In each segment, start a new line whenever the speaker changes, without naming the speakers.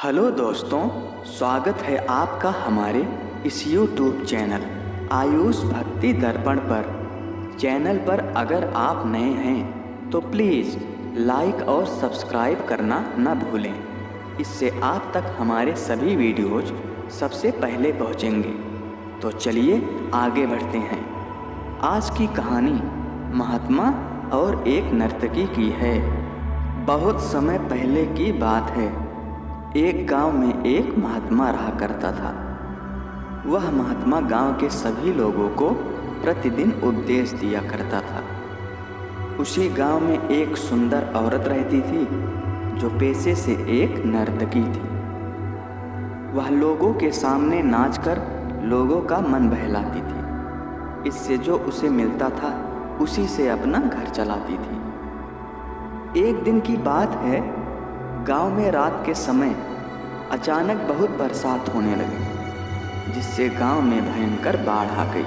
Hello दोस्तों, स्वागत है आपका हमारे इस YouTube चैनल आयुष भक्ति दर्पण पर। चैनल पर अगर आप नए हैं तो प्लीज़ लाइक और सब्सक्राइब करना न भूलें। इससे आप तक हमारे सभी वीडियोज सबसे पहले पहुंचेंगे। तो चलिए आगे बढ़ते हैं। आज की कहानी महात्मा और एक नर्तकी की है। बहुत समय पहले की बात है। एक गांव में एक महात्मा रहा करता था। वह महात्मा गांव के सभी लोगों को प्रतिदिन उपदेश दिया करता था। उसी गांव में एक सुंदर औरत रहती थी जो पेशे से एक नर्तकी थी। वह लोगों के सामने नाचकर लोगों का मन बहलाती थी। इससे जो उसे मिलता था उसी से अपना घर चलाती थी। एक दिन की बात है, गांव में रात के समय अचानक बहुत बरसात होने लगी, जिससे गांव में भयंकर बाढ़ आ गई।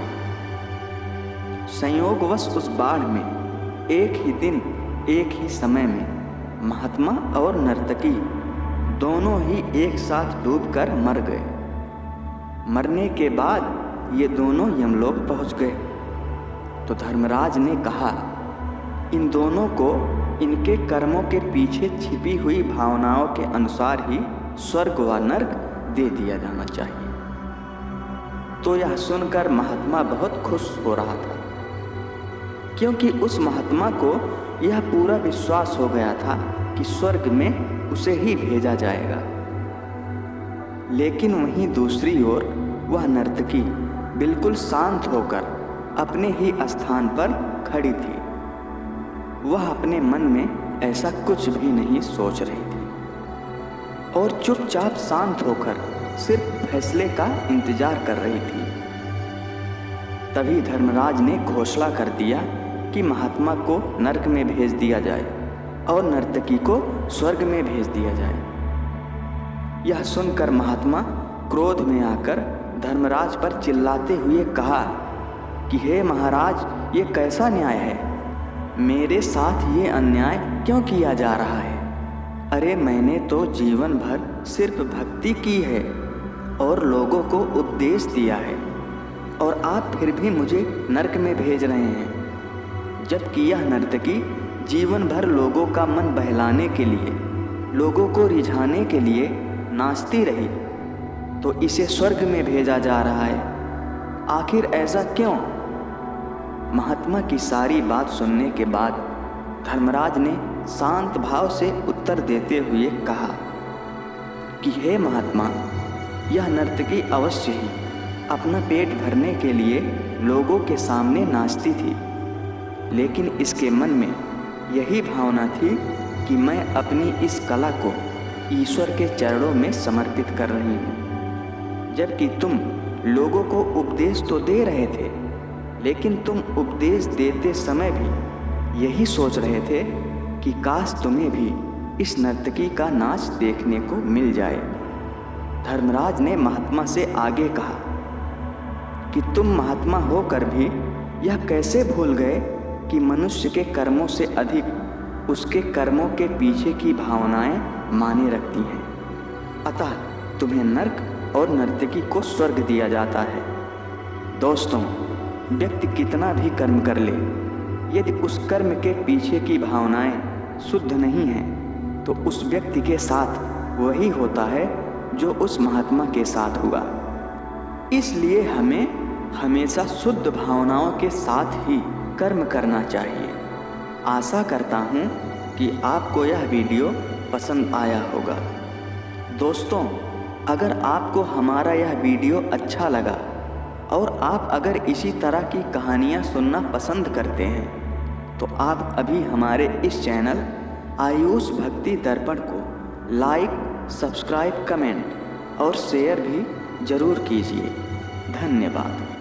संयोगवश उस बाढ़ में एक ही दिन एक ही समय में महात्मा और नर्तकी दोनों ही एक साथ डूबकर मर गए। मरने के बाद ये दोनों यमलोक पहुंच गए। तो धर्मराज ने कहा, इन दोनों को इनके कर्मों के पीछे छिपी हुई भावनाओं के अनुसार ही स्वर्ग व नर्क दे दिया जाना चाहिए। तो यह सुनकर महात्मा बहुत खुश हो रहा था, क्योंकि उस महात्मा को यह पूरा विश्वास हो गया था कि स्वर्ग में उसे ही भेजा जाएगा। लेकिन वहीं दूसरी ओर वह नर्तकी बिल्कुल शांत होकर अपने ही स्थान पर खड़ी थी। वह अपने मन में ऐसा कुछ भी नहीं सोच रही थी और चुपचाप शांत होकर सिर्फ फैसले का इंतजार कर रही थी। तभी धर्मराज ने घोषणा कर दिया कि महात्मा को नरक में भेज दिया जाए और नर्तकी को स्वर्ग में भेज दिया जाए। यह सुनकर महात्मा क्रोध में आकर धर्मराज पर चिल्लाते हुए कहा कि हे महाराज, ये कैसा न्याय है? मेरे साथ ये अन्याय क्यों किया जा रहा है? अरे मैंने तो जीवन भर सिर्फ भक्ति की है और लोगों को उपदेश दिया है, और आप फिर भी मुझे नरक में भेज रहे हैं। जबकि यह नर्तकी जीवन भर लोगों का मन बहलाने के लिए, लोगों को रिझाने के लिए नाचती रही, तो इसे स्वर्ग में भेजा जा रहा है। आखिर ऐसा क्यों? महात्मा की सारी बात सुनने के बाद धर्मराज ने शांत भाव से उत्तर देते हुए कहा कि हे महात्मा, यह नर्तकी अवश्य ही अपना पेट भरने के लिए लोगों के सामने नाचती थी, लेकिन इसके मन में यही भावना थी कि मैं अपनी इस कला को ईश्वर के चरणों में समर्पित कर रही हूँ। जबकि तुम लोगों को उपदेश तो दे रहे थे, लेकिन तुम उपदेश देते समय भी यही सोच रहे थे कि काश तुम्हें भी इस नर्तकी का नाच देखने को मिल जाए। धर्मराज ने महात्मा से आगे कहा कि तुम महात्मा होकर भी यह कैसे भूल गए कि मनुष्य के कर्मों से अधिक उसके कर्मों के पीछे की भावनाएं माने रखती हैं। अतः तुम्हें नर्क और नर्तकी को स्वर्ग दिया जाता है। दोस्तों, व्यक्ति कितना भी कर्म कर ले, यदि उस कर्म के पीछे की भावनाएं शुद्ध नहीं हैं, तो उस व्यक्ति के साथ वही होता है जो उस महात्मा के साथ हुआ। इसलिए हमें हमेशा शुद्ध भावनाओं के साथ ही कर्म करना चाहिए। आशा करता हूँ कि आपको यह वीडियो पसंद आया होगा। दोस्तों, अगर आपको हमारा यह वीडियो अच्छा लगा और आप अगर इसी तरह की कहानियाँ सुनना पसंद करते हैं, तो आप अभी हमारे इस चैनल आयुष भक्ति दर्पण को लाइक, सब्सक्राइब, कमेंट और शेयर भी ज़रूर कीजिए। धन्यवाद।